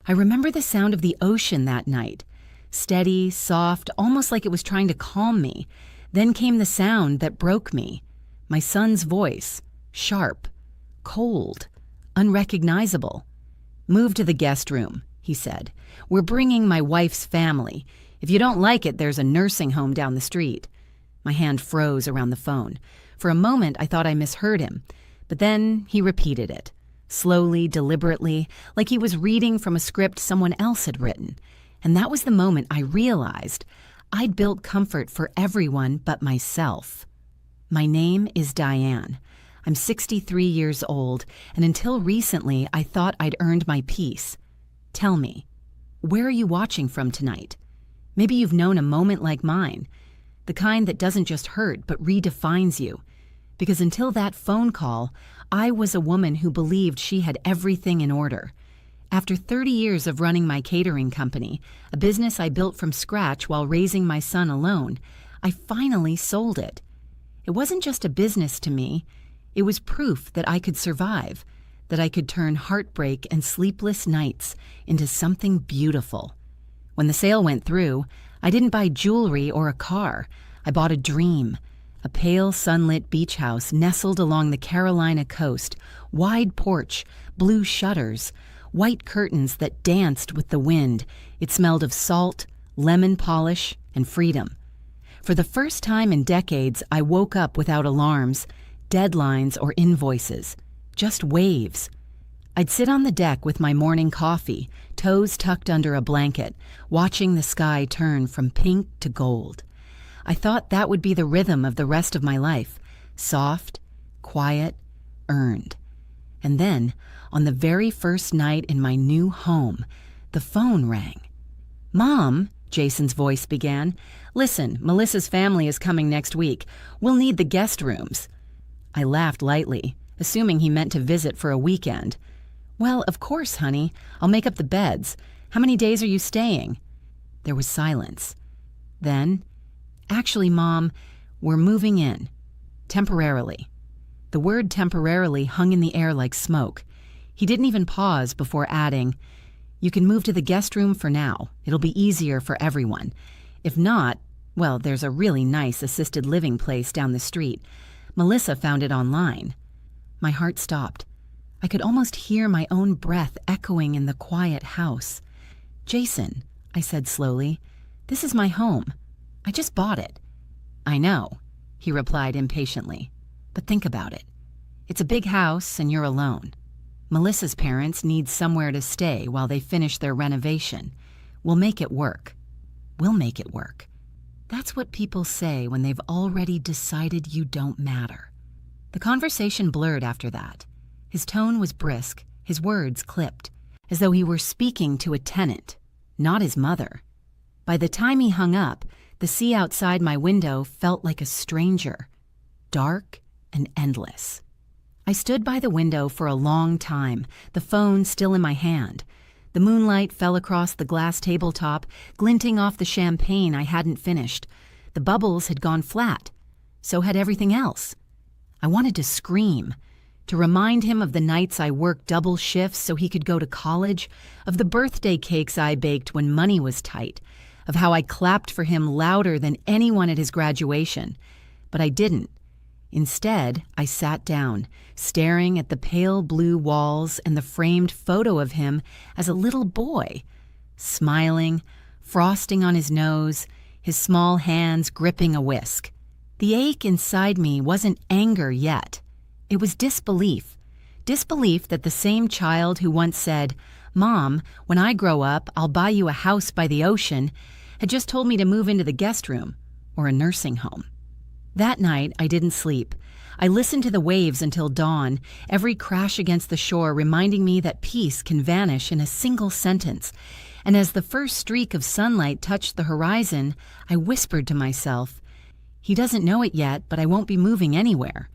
I remember the sound of the ocean that night. Steady, soft, almost like it was trying to calm me. Then came the sound that broke me. My son's voice, sharp, cold, unrecognizable. "Move to the guest room," he said. "We're bringing my wife's family. If you don't like it, there's a nursing home down the street." My hand froze around the phone. For a moment, I thought I misheard him. But then he repeated it, slowly, deliberately, like he was reading from a script someone else had written. And that was the moment I realized I'd built comfort for everyone but myself. "My name is Diane. I'm 63 years old, and until recently, I thought I'd earned my peace. Tell me, where are you watching from tonight? Maybe you've known a moment like mine, the kind that doesn't just hurt but redefines you. Because until that phone call, I was a woman who believed she had everything in order. After 30 years of running my catering company, a business I built from scratch while raising my son alone, I finally sold it. It wasn't just a business to me. It was proof that I could survive, that I could turn heartbreak and sleepless nights into something beautiful. When the sale went through, I didn't buy jewelry or a car. I bought a dream, a pale sunlit beach house nestled along the Carolina coast, wide porch, blue shutters, white curtains that danced with the wind. It smelled of salt, lemon polish, and freedom. For the first time in decades, I woke up without alarms, deadlines, or invoices, just waves. I'd sit on the deck with my morning coffee, toes tucked under a blanket, watching the sky turn from pink to gold. I thought that would be the rhythm of the rest of my life, soft, quiet, earned. And then, on the very first night in my new home, the phone rang. "Mom," Jason's voice began, "listen, Melissa's family is coming next week. We'll need the guest rooms." I laughed lightly, assuming he meant to visit for a weekend. "Well, of course, honey. I'll make up the beds. How many days are you staying?" There was silence. Then, "Actually, Mom, we're moving in. Temporarily." The word temporarily hung in the air like smoke. He didn't even pause before adding, "You can move to the guest room for now. It'll be easier for everyone. If not, well, there's a really nice assisted living place down the street. Melissa found it online." My heart stopped. I could almost hear my own breath echoing in the quiet house. "Jason," I said slowly, "this is my home. I just bought it." "I know," he replied impatiently. "But think about it. It's a big house and you're alone. Melissa's parents need somewhere to stay while they finish their renovation. We'll make it work. We'll make it work." That's what people say when they've already decided you don't matter. The conversation blurred after that. His tone was brisk, his words clipped, as though he were speaking to a tenant, not his mother. By the time he hung up, the sea outside my window felt like a stranger, dark and endless. I stood by the window for a long time, the phone still in my hand. The moonlight fell across the glass tabletop, glinting off the champagne I hadn't finished. The bubbles had gone flat. So had everything else. I wanted to scream, to remind him of the nights I worked double shifts so he could go to college, of the birthday cakes I baked when money was tight, of how I clapped for him louder than anyone at his graduation. But I didn't. Instead, I sat down, staring at the pale blue walls and the framed photo of him as a little boy, smiling, frosting on his nose, his small hands gripping a whisk. The ache inside me wasn't anger yet. It was disbelief. Disbelief that the same child who once said, "Mom, when I grow up, I'll buy you a house by the ocean," had just told me to move into the guest room or a nursing home. That night, I didn't sleep. I listened to the waves until dawn, every crash against the shore reminding me that peace can vanish in a single sentence. And as the first streak of sunlight touched the horizon, I whispered to myself, "He doesn't know it yet, but I won't be moving anywhere."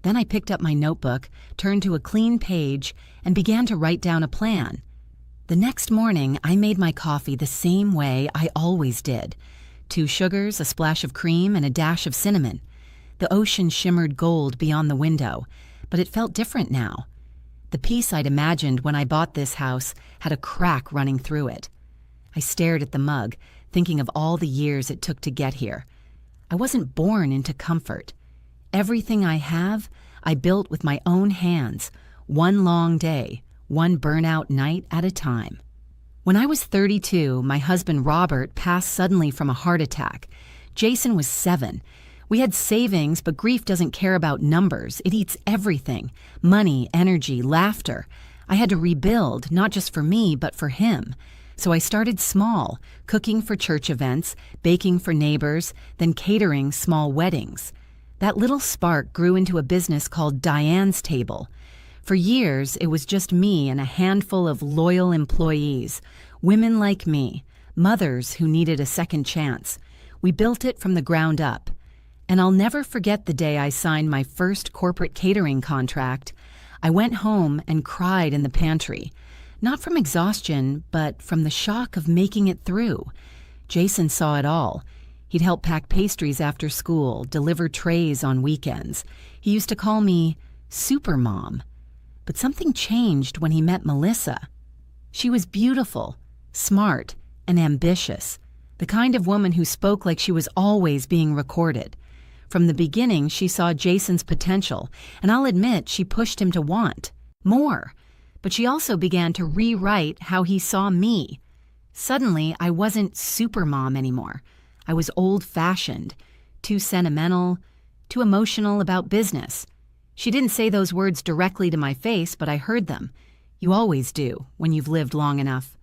Then I picked up my notebook, turned to a clean page, and began to write down a plan. The next morning, I made my coffee the same way I always did. 2 sugars, a splash of cream, and a dash of cinnamon. The ocean shimmered gold beyond the window, but it felt different now. The piece I'd imagined when I bought this house had a crack running through it. I stared at the mug, thinking of all the years it took to get here. I wasn't born into comfort. Everything I have, I built with my own hands, one long day, one burnout night at a time. When I was 32, my husband Robert passed suddenly from a heart attack. Jason was 7. We had savings, but grief doesn't care about numbers. It eats everything: money, energy, laughter. I had to rebuild, not just for me, but for him. So I started small, cooking for church events, baking for neighbors, then catering small weddings. That little spark grew into a business called Diane's Table. For years, it was just me and a handful of loyal employees, women like me, mothers who needed a second chance. We built it from the ground up. And I'll never forget the day I signed my first corporate catering contract. I went home and cried in the pantry, not from exhaustion, but from the shock of making it through. Jason saw it all. He'd help pack pastries after school, deliver trays on weekends. He used to call me Supermom. But something changed when he met Melissa. She was beautiful, smart, and ambitious, the kind of woman who spoke like she was always being recorded. From the beginning, she saw Jason's potential, and I'll admit she pushed him to want more. But she also began to rewrite how he saw me. Suddenly, I wasn't Supermom anymore. I was old-fashioned, too sentimental, too emotional about business. She didn't say those words directly to my face, but I heard them. You always do when you've lived long enough.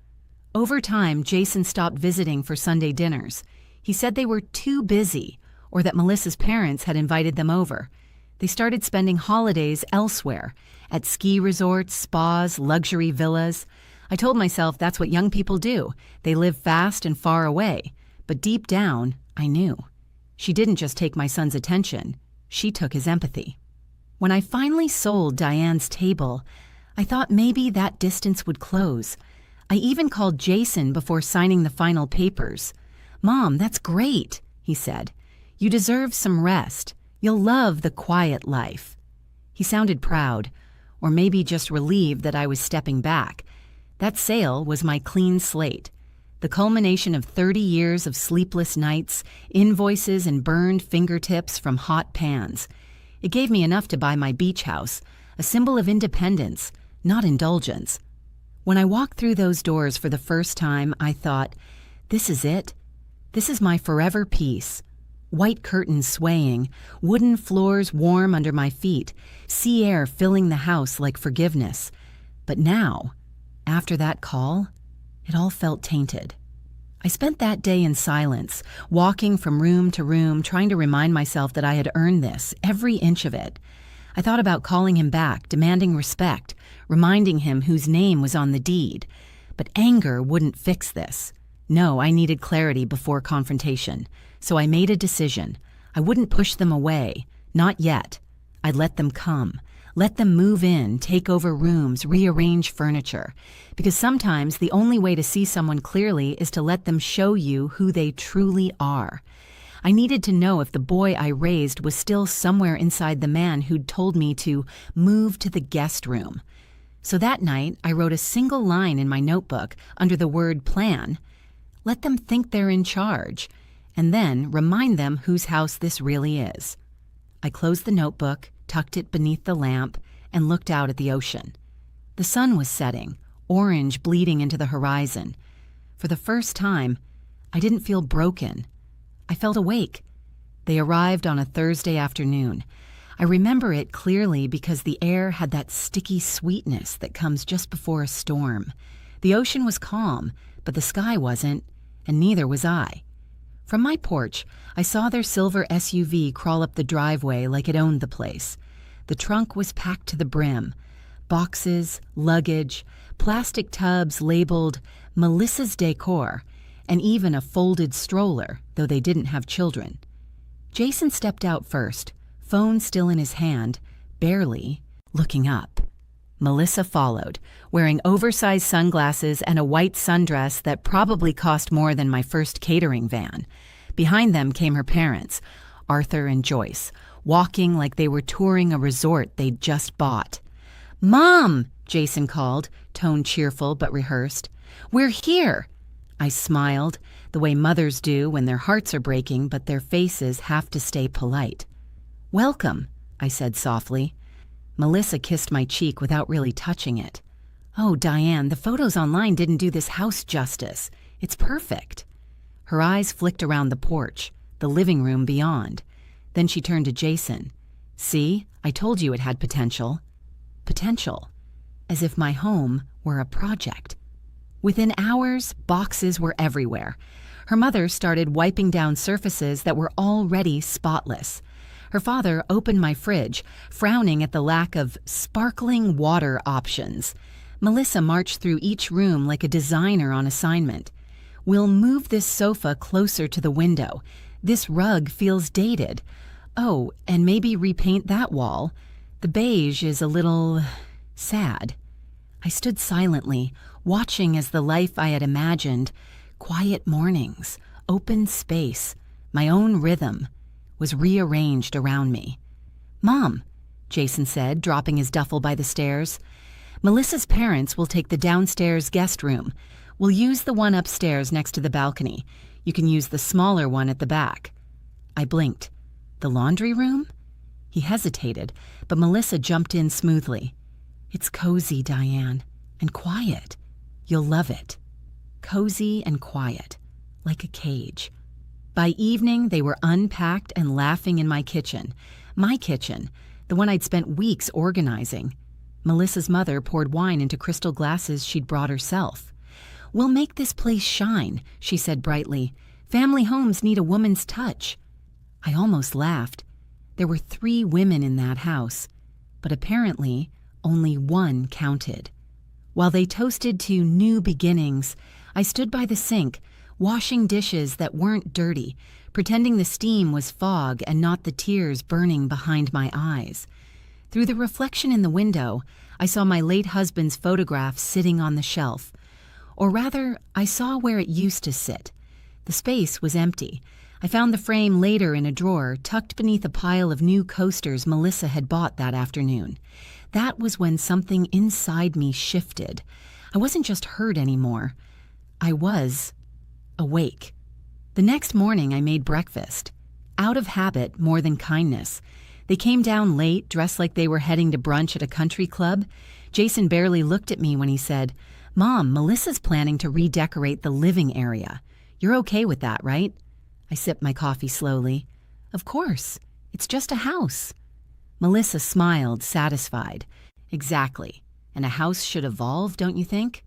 Over time, Jason stopped visiting for Sunday dinners. He said they were too busy, or that Melissa's parents had invited them over. They started spending holidays elsewhere, at ski resorts, spas, luxury villas. I told myself that's what young people do. They live fast and far away. But deep down, I knew. She didn't just take my son's attention. She took his empathy. When I finally sold Diane's Table, I thought maybe that distance would close. I even called Jason before signing the final papers. "Mom, that's great," he said. "You deserve some rest. You'll love the quiet life." He sounded proud, or maybe just relieved that I was stepping back. That sale was my clean slate, the culmination of 30 years of sleepless nights, invoices, and burned fingertips from hot pans. It gave me enough to buy my beach house, a symbol of independence, not indulgence. When I walked through those doors for the first time, I thought, this is it. This is my forever peace. White curtains swaying, wooden floors warm under my feet, sea air filling the house like forgiveness. But now, after that call, it all felt tainted. I spent that day in silence, walking from room to room, trying to remind myself that I had earned this, every inch of it. I thought about calling him back, demanding respect, reminding him whose name was on the deed. But anger wouldn't fix this. No, I needed clarity before confrontation. So I made a decision. I wouldn't push them away. Not yet. I'd let them come. Let them move in, take over rooms, rearrange furniture. Because sometimes the only way to see someone clearly is to let them show you who they truly are. I needed to know if the boy I raised was still somewhere inside the man who'd told me to move to the guest room. So that night, I wrote a single line in my notebook under the word plan. Let them think they're in charge, and then remind them whose house this really is. I closed the notebook, tucked it beneath the lamp, and looked out at the ocean. The sun was setting, orange bleeding into the horizon. For the first time, I didn't feel broken. I felt awake. They arrived on a Thursday afternoon. I remember it clearly because the air had that sticky sweetness that comes just before a storm. The ocean was calm, but the sky wasn't, and neither was I. From my porch, I saw their silver SUV crawl up the driveway like it owned the place. The trunk was packed to the brim. Boxes, luggage, plastic tubs labeled Melissa's Decor, and even a folded stroller, though they didn't have children. Jason stepped out first, phone still in his hand, barely looking up. Melissa followed, wearing oversized sunglasses and a white sundress that probably cost more than my first catering van. Behind them came her parents, Arthur and Joyce, walking like they were touring a resort they'd just bought. "Mom!" Jason called, tone cheerful but rehearsed. "We're here!" I smiled, the way mothers do when their hearts are breaking but their faces have to stay polite. "Welcome," I said softly. Melissa kissed my cheek without really touching it. "Oh, Diane, the photos online didn't do this house justice. It's perfect." Her eyes flicked around the porch, the living room beyond. Then she turned to Jason. "See, I told you it had potential." Potential. As if my home were a project. Within hours, boxes were everywhere. Her mother started wiping down surfaces that were already spotless. Her father opened my fridge, frowning at the lack of sparkling water options. Melissa marched through each room like a designer on assignment. "We'll move this sofa closer to the window. This rug feels dated. Oh, and maybe repaint that wall. The beige is a little sad." I stood silently, watching as the life I had imagined, quiet mornings, open space, my own rhythm, was rearranged around me. "Mom," Jason said, dropping his duffel by the stairs, "Melissa's parents will take the downstairs guest room. We'll use the one upstairs next to the balcony. You can use the smaller one at the back." I blinked. "The laundry room?" He hesitated, but Melissa jumped in smoothly. "It's cozy, Diane, and quiet. You'll love it." Cozy and quiet, like a cage. By evening, they were unpacked and laughing in my kitchen, the one I'd spent weeks organizing. Melissa's mother poured wine into crystal glasses she'd brought herself. "We'll make this place shine," she said brightly. "Family homes need a woman's touch." I almost laughed. There were 3 women in that house, but apparently only one counted. While they toasted to new beginnings, I stood by the sink, washing dishes that weren't dirty, pretending the steam was fog and not the tears burning behind my eyes. Through the reflection in the window, I saw my late husband's photograph sitting on the shelf. Or rather, I saw where it used to sit. The space was empty. I found the frame later in a drawer, tucked beneath a pile of new coasters Melissa had bought that afternoon. That was when something inside me shifted. I wasn't just hurt anymore. I was awake. The next morning I made breakfast. Out of habit more than kindness. They came down late, dressed like they were heading to brunch at a country club. Jason barely looked at me when he said, "Mom, Melissa's planning to redecorate the living area. You're okay with that, right?" I sipped my coffee slowly. "Of course. It's just a house." Melissa smiled, satisfied. "Exactly. And a house should evolve, don't you think?"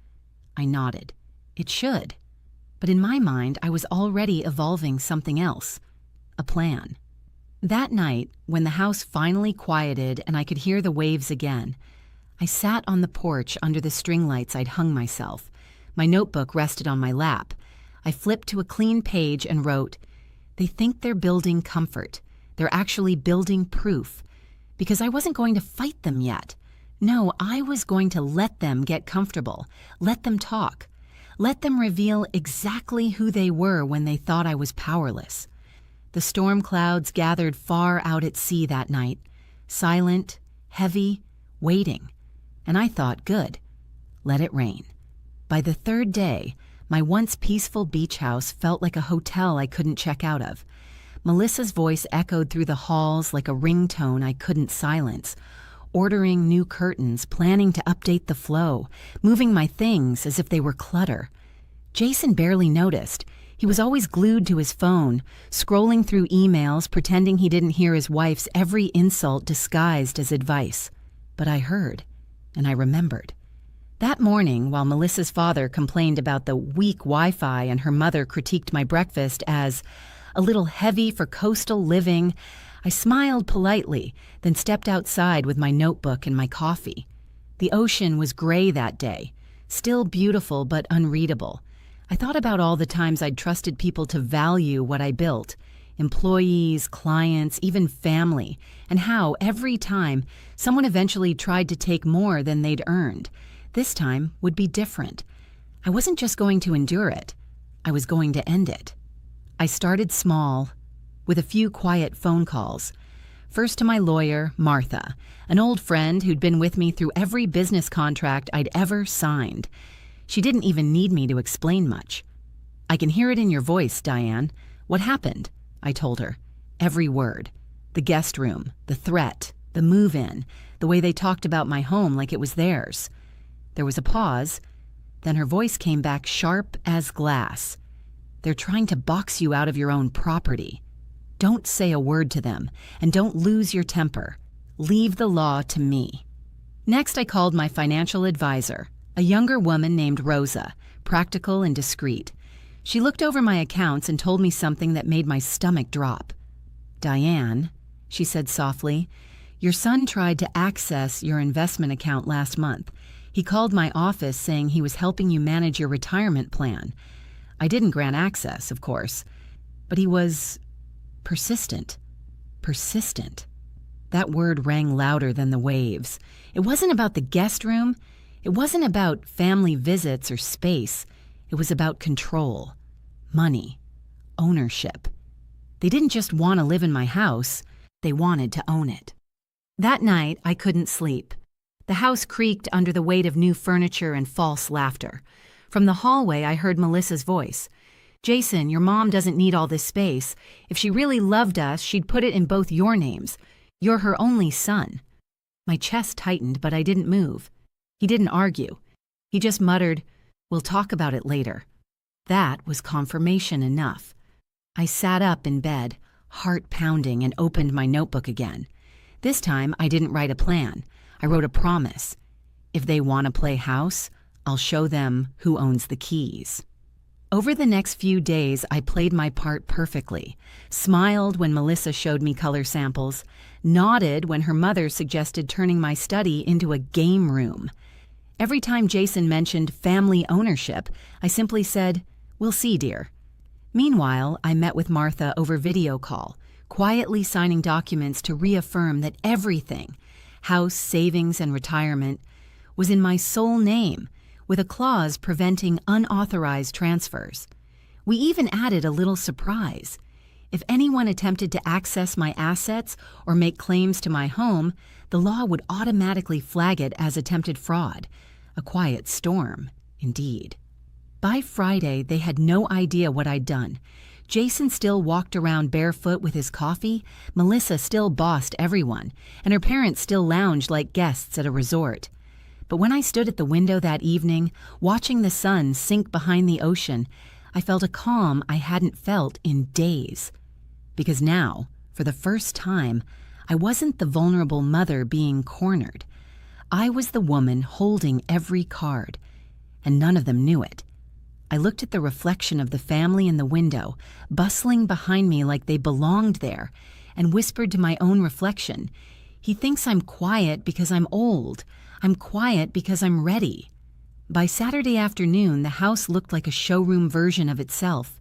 I nodded. It should. But in my mind, I was already evolving something else. A plan. That night, when the house finally quieted and I could hear the waves again, I sat on the porch under the string lights I'd hung myself. My notebook rested on my lap. I flipped to a clean page and wrote, "They think they're building comfort. They're actually building proof." Because I wasn't going to fight them yet. No, I was going to let them get comfortable, let them talk, let them reveal exactly who they were when they thought I was powerless. The storm clouds gathered far out at sea that night, silent, heavy, waiting. And I thought, good, let it rain. By the 3rd day, my once peaceful beach house felt like a hotel I couldn't check out of. Melissa's voice echoed through the halls like a ringtone I couldn't silence, ordering new curtains, planning to update the flow, moving my things as if they were clutter. Jason barely noticed. He was always glued to his phone, scrolling through emails, pretending he didn't hear his wife's every insult disguised as advice. But I heard, and I remembered. That morning, while Melissa's father complained about the weak Wi-Fi and her mother critiqued my breakfast as a little heavy for coastal living, I smiled politely, then stepped outside with my notebook and my coffee. The ocean was gray that day, still beautiful but unreadable. I thought about all the times I'd trusted people to value what I built, employees, clients, even family, and how every time someone eventually tried to take more than they'd earned, this time would be different. I wasn't just going to endure it, I was going to end it. I started small, with a few quiet phone calls. First to my lawyer, Martha, an old friend who'd been with me through every business contract I'd ever signed. She didn't even need me to explain much. "I can hear it in your voice, Diane. What happened?" I told her. Every word. The guest room, the threat, the move-in, the way they talked about my home like it was theirs. There was a pause. Then her voice came back sharp as glass. "They're trying to box you out of your own property. Don't say a word to them, and don't lose your temper. Leave the law to me." Next, I called my financial advisor, a younger woman named Rosa, practical and discreet. She looked over my accounts and told me something that made my stomach drop. "Diane," she said softly, "your son tried to access your investment account last month. He called my office saying he was helping you manage your retirement plan. I didn't grant access, of course, but he was persistent. Persistent." That word rang louder than the waves. It wasn't about the guest room. It wasn't about family visits or space. It was about control, money, ownership. They didn't just want to live in my house. They wanted to own it. That night, I couldn't sleep. The house creaked under the weight of new furniture and false laughter. From the hallway, I heard Melissa's voice. "Jason, your mom doesn't need all this space. If she really loved us, she'd put it in both your names. You're her only son." My chest tightened, but I didn't move. He didn't argue. He just muttered, "We'll talk about it later." That was confirmation enough. I sat up in bed, heart pounding, and opened my notebook again. This time, I didn't write a plan. I wrote a promise. If they want to play house, I'll show them who owns the keys. Over the next few days, I played my part perfectly, smiled when Melissa showed me color samples, nodded when her mother suggested turning my study into a game room. Every time Jason mentioned family ownership, I simply said, "We'll see, dear." Meanwhile, I met with Martha over video call, quietly signing documents to reaffirm that everything, house, savings, and retirement, was in my sole name, with a clause preventing unauthorized transfers. We even added a little surprise. If anyone attempted to access my assets or make claims to my home, the law would automatically flag it as attempted fraud. A quiet storm, indeed. By Friday, they had no idea what I'd done. Jason still walked around barefoot with his coffee, Melissa still bossed everyone, and her parents still lounged like guests at a resort. But when I stood at the window that evening, watching the sun sink behind the ocean, I felt a calm I hadn't felt in days. Because now, for the first time, I wasn't the vulnerable mother being cornered. I was the woman holding every card, and none of them knew it. I looked at the reflection of the family in the window, bustling behind me like they belonged there, and whispered to my own reflection, "He thinks I'm quiet because I'm old. I'm quiet because I'm ready." By Saturday afternoon, the house looked like a showroom version of itself.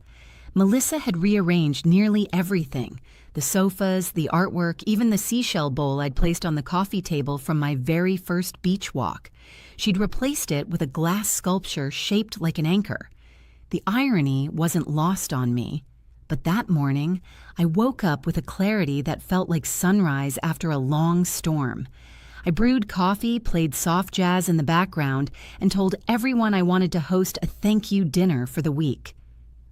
Melissa had rearranged nearly everything: the sofas, the artwork, even the seashell bowl I'd placed on the coffee table from my very first beach walk. She'd replaced it with a glass sculpture shaped like an anchor. The irony wasn't lost on me, but that morning, I woke up with a clarity that felt like sunrise after a long storm. I brewed coffee, played soft jazz in the background, and told everyone I wanted to host a thank you dinner for the week.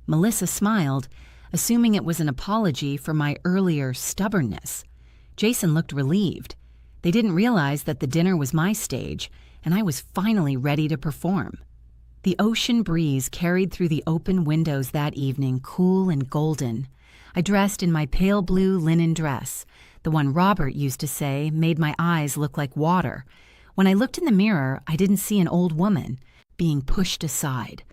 Melissa smiled, assuming it was an apology for my earlier stubbornness. Jason looked relieved. They didn't realize that the dinner was my stage, and I was finally ready to perform. The ocean breeze carried through the open windows that evening, cool and golden. I dressed in my pale blue linen dress. The one Robert used to say made my eyes look like water. When I looked in the mirror, I didn't see an old woman being pushed aside.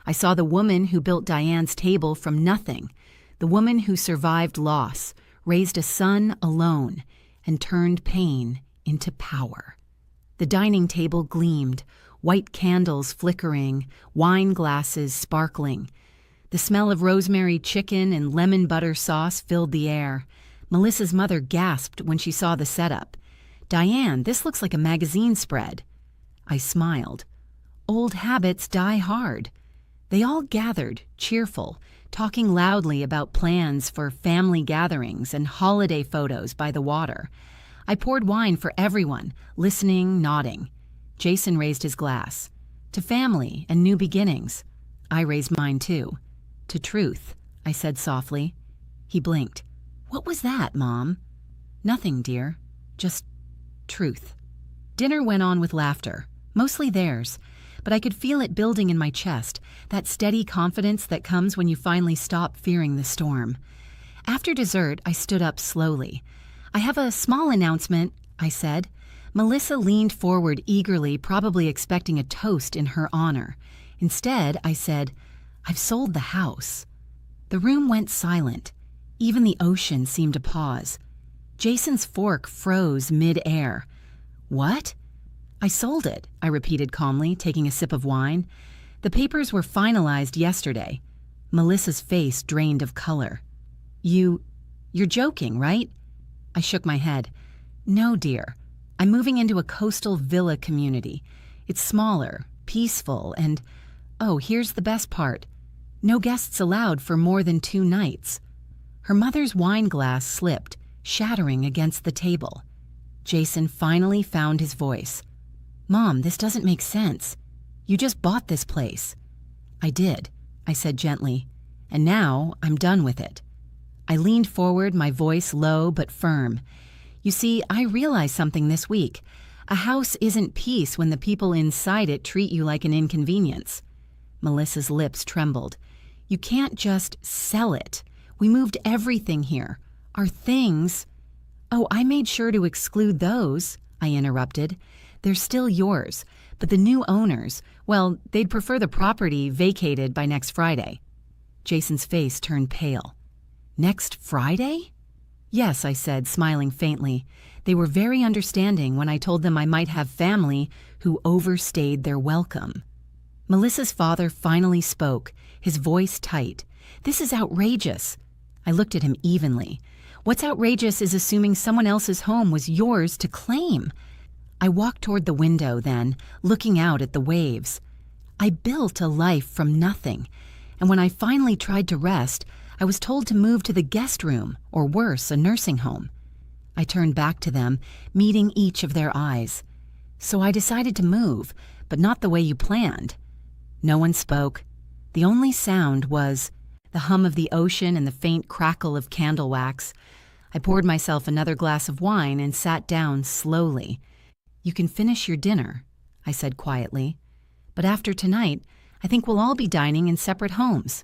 I saw the woman who built Diane's table from nothing, the woman who survived loss, raised a son alone, and turned pain into power. The dining table gleamed, white candles flickering, wine glasses sparkling. The smell of rosemary chicken and lemon butter sauce filled the air. Melissa's mother gasped when she saw the setup. "Diane, this looks like a magazine spread." I smiled. Old habits die hard. They all gathered, cheerful, talking loudly about plans for family gatherings and holiday photos by the water. I poured wine for everyone, listening, nodding. Jason raised his glass. To family and new beginnings. I raised mine too. To truth, I said softly. He blinked. What was that, Mom? Nothing, dear. Just truth. Dinner went on with laughter, mostly theirs, but I could feel it building in my chest, that steady confidence that comes when you finally stop fearing the storm. After dessert, I stood up slowly. I have a small announcement, I said. Melissa leaned forward eagerly, probably expecting a toast in her honor. Instead, I said, I've sold the house. The room went silent. Even the ocean seemed to pause. Jason's fork froze mid-air. What? I sold it, I repeated calmly, taking a sip of wine. The papers were finalized yesterday. Melissa's face drained of color. You're joking, right? I shook my head. No, dear. I'm moving into a coastal villa community. It's smaller, peaceful, and, oh, here's the best part. No guests allowed for more than 2 nights. Her mother's wine glass slipped, shattering against the table. Jason finally found his voice. Mom, this doesn't make sense. You just bought this place. I did, I said gently, and now I'm done with it. I leaned forward, my voice low but firm. You see, I realized something this week. A house isn't peace when the people inside it treat you like an inconvenience. Melissa's lips trembled. You can't just sell it. We moved everything here. Our things. Oh, I made sure to exclude those, I interrupted. They're still yours, but the new owners, well, they'd prefer the property vacated by next Friday. Jason's face turned pale. Next Friday? Yes, I said, smiling faintly. They were very understanding when I told them I might have family who overstayed their welcome. Melissa's father finally spoke, his voice tight. This is outrageous. I looked at him evenly. What's outrageous is assuming someone else's home was yours to claim. I walked toward the window then, looking out at the waves. I built a life from nothing, and when I finally tried to rest, I was told to move to the guest room, or worse, a nursing home. I turned back to them, meeting each of their eyes. So I decided to move, but not the way you planned. No one spoke. The only sound was the hum of the ocean and the faint crackle of candle wax. I poured myself another glass of wine and sat down slowly. You can finish your dinner, I said quietly. But after tonight, I think we'll all be dining in separate homes.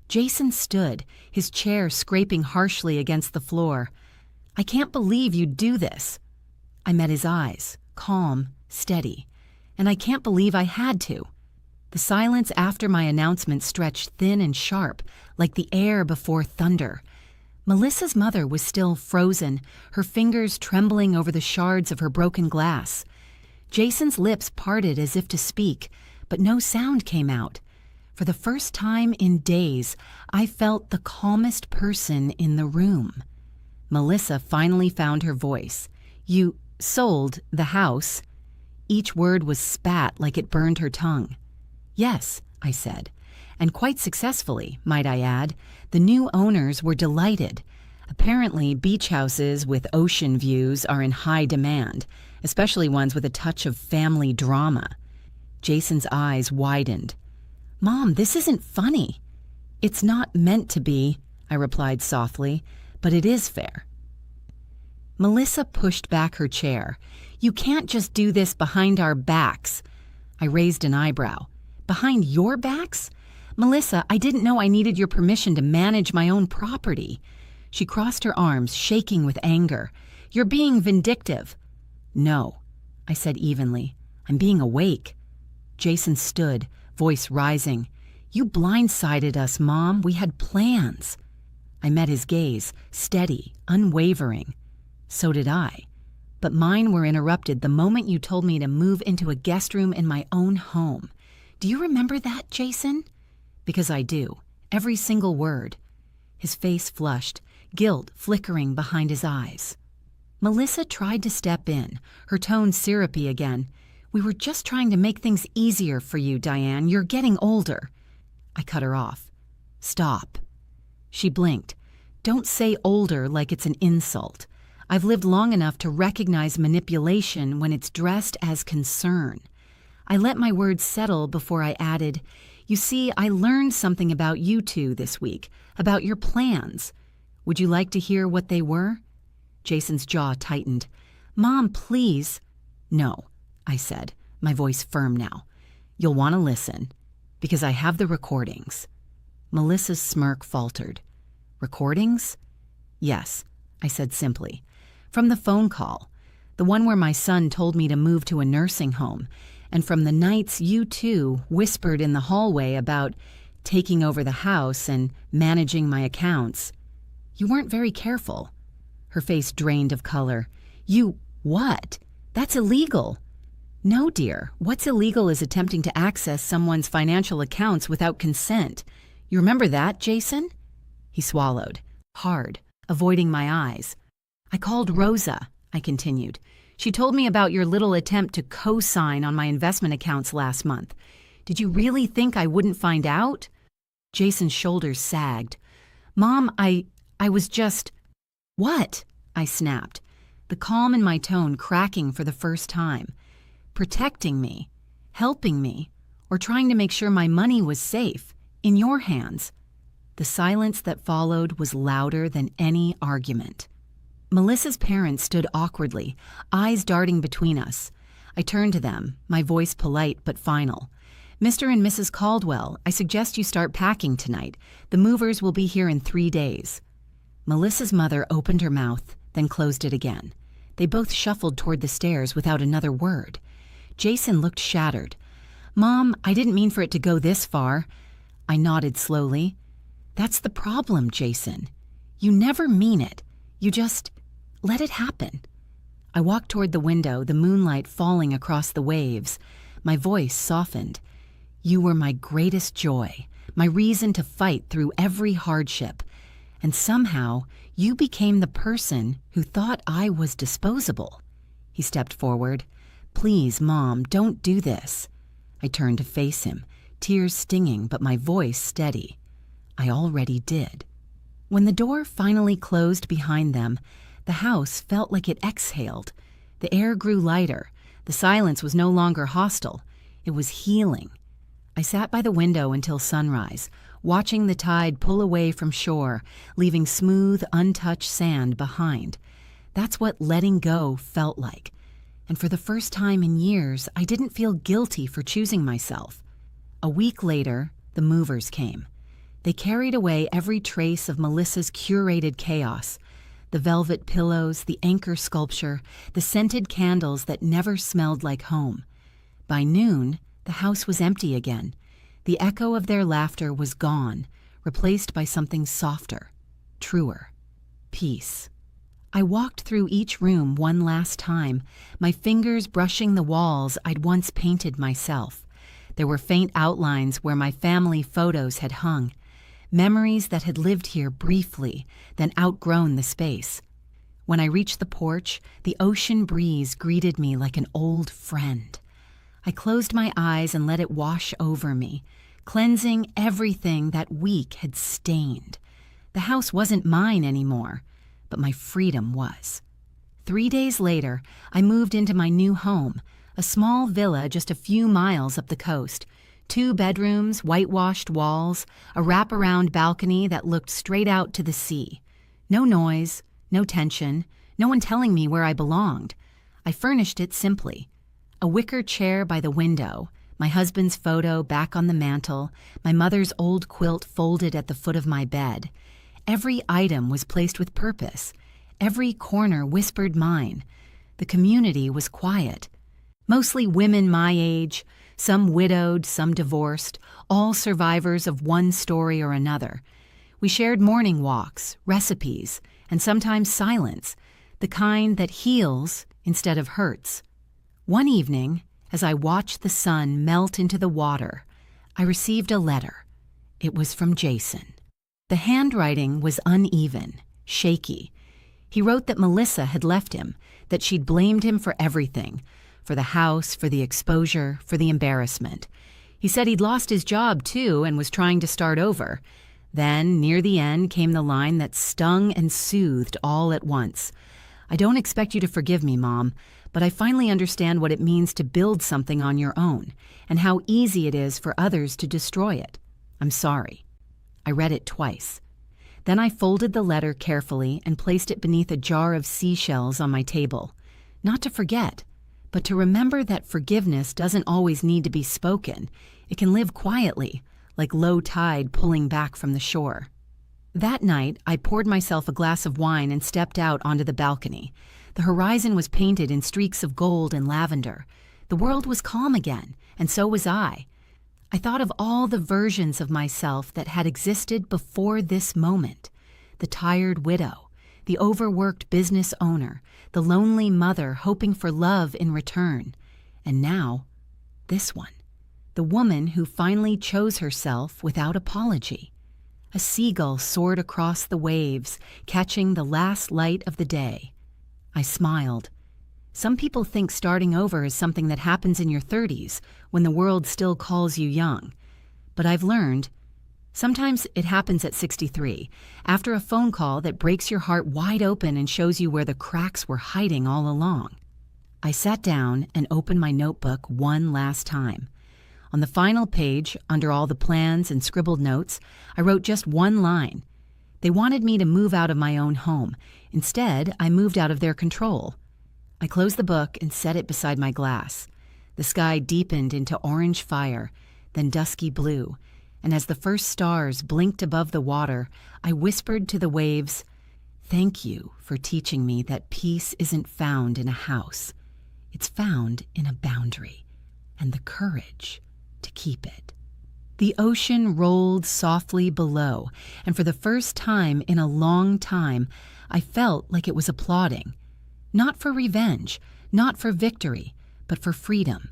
Jason stood, his chair scraping harshly against the floor. I can't believe you'd do this. I met his eyes, calm, steady, and I can't believe I had to. The silence after my announcement stretched thin and sharp, like the air before thunder. Melissa's mother was still frozen, her fingers trembling over the shards of her broken glass. Jason's lips parted as if to speak, but no sound came out. For the first time in days, I felt the calmest person in the room. Melissa finally found her voice. You sold the house. Each word was spat like it burned her tongue. Yes, I said. And quite successfully, might I add. The new owners were delighted. Apparently, beach houses with ocean views are in high demand, especially ones with a touch of family drama. Jason's eyes widened. Mom, this isn't funny. It's not meant to be, I replied softly, but it is fair. Melissa pushed back her chair. You can't just do this behind our backs. I raised an eyebrow. Behind your backs? Melissa, I didn't know I needed your permission to manage my own property. She crossed her arms, shaking with anger. You're being vindictive. No, I said evenly. I'm being awake. Jason stood, voice rising. You blindsided us, Mom. We had plans. I met his gaze, steady, unwavering. So did I. But mine were interrupted the moment you told me to move into a guest room in my own home. Do you remember that, Jason? Because I do. Every single word. His face flushed, guilt flickering behind his eyes. Melissa tried to step in, her tone syrupy again. We were just trying to make things easier for you, Diane. You're getting older. I cut her off. Stop. She blinked. Don't say older like it's an insult. I've lived long enough to recognize manipulation when it's dressed as concern. I let my words settle before I added, you see, I learned something about you two this week, about your plans. Would you like to hear what they were? Jason's jaw tightened. Mom, please. No, I said, my voice firm now. You'll want to listen, because I have the recordings. Melissa's smirk faltered. Recordings? Yes, I said simply. From the phone call, the one where my son told me to move to a nursing home, and from the nights you two whispered in the hallway about taking over the house and managing my accounts. You weren't very careful. Her face drained of color. You what? That's illegal. No, dear. What's illegal is attempting to access someone's financial accounts without consent. You remember that, Jason? He swallowed, hard, avoiding my eyes. I called Rosa, I continued. She told me about your little attempt to co-sign on my investment accounts last month. Did you really think I wouldn't find out? Jason's shoulders sagged. Mom, I was just... What? I snapped, the calm in my tone cracking for the first time. Protecting me, helping me, or trying to make sure my money was safe, in your hands. The silence that followed was louder than any argument. Melissa's parents stood awkwardly, eyes darting between us. I turned to them, my voice polite but final. Mr. and Mrs. Caldwell, I suggest you start packing tonight. The movers will be here in 3 days. Melissa's mother opened her mouth, then closed it again. They both shuffled toward the stairs without another word. Jason looked shattered. Mom, I didn't mean for it to go this far. I nodded slowly. That's the problem, Jason. You never mean it. You just let it happen. I walked toward the window, the moonlight falling across the waves. My voice softened. You were my greatest joy, my reason to fight through every hardship. And somehow, you became the person who thought I was disposable. He stepped forward. Please, Mom, don't do this. I turned to face him, tears stinging but my voice steady. I already did. When the door finally closed behind them, the house felt like it exhaled. The air grew lighter. The silence was no longer hostile. It was healing. I sat by the window until sunrise, watching the tide pull away from shore, leaving smooth, untouched sand behind. That's what letting go felt like. And for the first time in years, I didn't feel guilty for choosing myself. A week later, the movers came. They carried away every trace of Melissa's curated chaos. The velvet pillows, the anchor sculpture, the scented candles that never smelled like home. By noon, the house was empty again. The echo of their laughter was gone, replaced by something softer, truer. Peace. I walked through each room one last time, my fingers brushing the walls I'd once painted myself. There were faint outlines where my family photos had hung, memories that had lived here briefly, then outgrown the space. When I reached the porch, the ocean breeze greeted me like an old friend. I closed my eyes and let it wash over me, cleansing everything that week had stained. The house wasn't mine anymore, but my freedom was. 3 days later, I moved into my new home, a small villa just a few miles up the coast. 2 bedrooms, whitewashed walls, a wraparound balcony that looked straight out to the sea. No noise, no tension, no one telling me where I belonged. I furnished it simply. A wicker chair by the window, my husband's photo back on the mantel, my mother's old quilt folded at the foot of my bed. Every item was placed with purpose. Every corner whispered mine. The community was quiet. Mostly women my age, some widowed, some divorced, all survivors of one story or another. We shared morning walks, recipes, and sometimes silence, the kind that heals instead of hurts. One evening, as I watched the sun melt into the water, I received a letter. It was from Jason. The handwriting was uneven, shaky. He wrote that Melissa had left him, that she'd blamed him for everything, for the house, for the exposure, for the embarrassment. He said he'd lost his job too and was trying to start over. Then, near the end, came the line that stung and soothed all at once. "I don't expect you to forgive me, Mom, but I finally understand what it means to build something on your own and how easy it is for others to destroy it. I'm sorry." I read it twice. Then I folded the letter carefully and placed it beneath a jar of seashells on my table. Not to forget, but to remember that forgiveness doesn't always need to be spoken. It can live quietly, like low tide pulling back from the shore. That night, I poured myself a glass of wine and stepped out onto the balcony. The horizon was painted in streaks of gold and lavender. The world was calm again, and so was I. I thought of all the versions of myself that had existed before this moment. The tired widow, the overworked business owner, the lonely mother hoping for love in return. And now, this one, the woman who finally chose herself without apology. A seagull soared across the waves, catching the last light of the day. I smiled. Some people think starting over is something that happens in your 30s, when the world still calls you young. But I've learned, sometimes it happens at 63, after a phone call that breaks your heart wide open and shows you where the cracks were hiding all along. I sat down and opened my notebook one last time. On the final page, under all the plans and scribbled notes, I wrote just one line. They wanted me to move out of my own home. Instead, I moved out of their control. I closed the book and set it beside my glass. The sky deepened into orange fire, then dusky blue, and as the first stars blinked above the water, I whispered to the waves, "Thank you for teaching me that peace isn't found in a house. It's found in a boundary, and the courage to keep it." The ocean rolled softly below, and for the first time in a long time, I felt like it was applauding. Not for revenge, not for victory, but for freedom.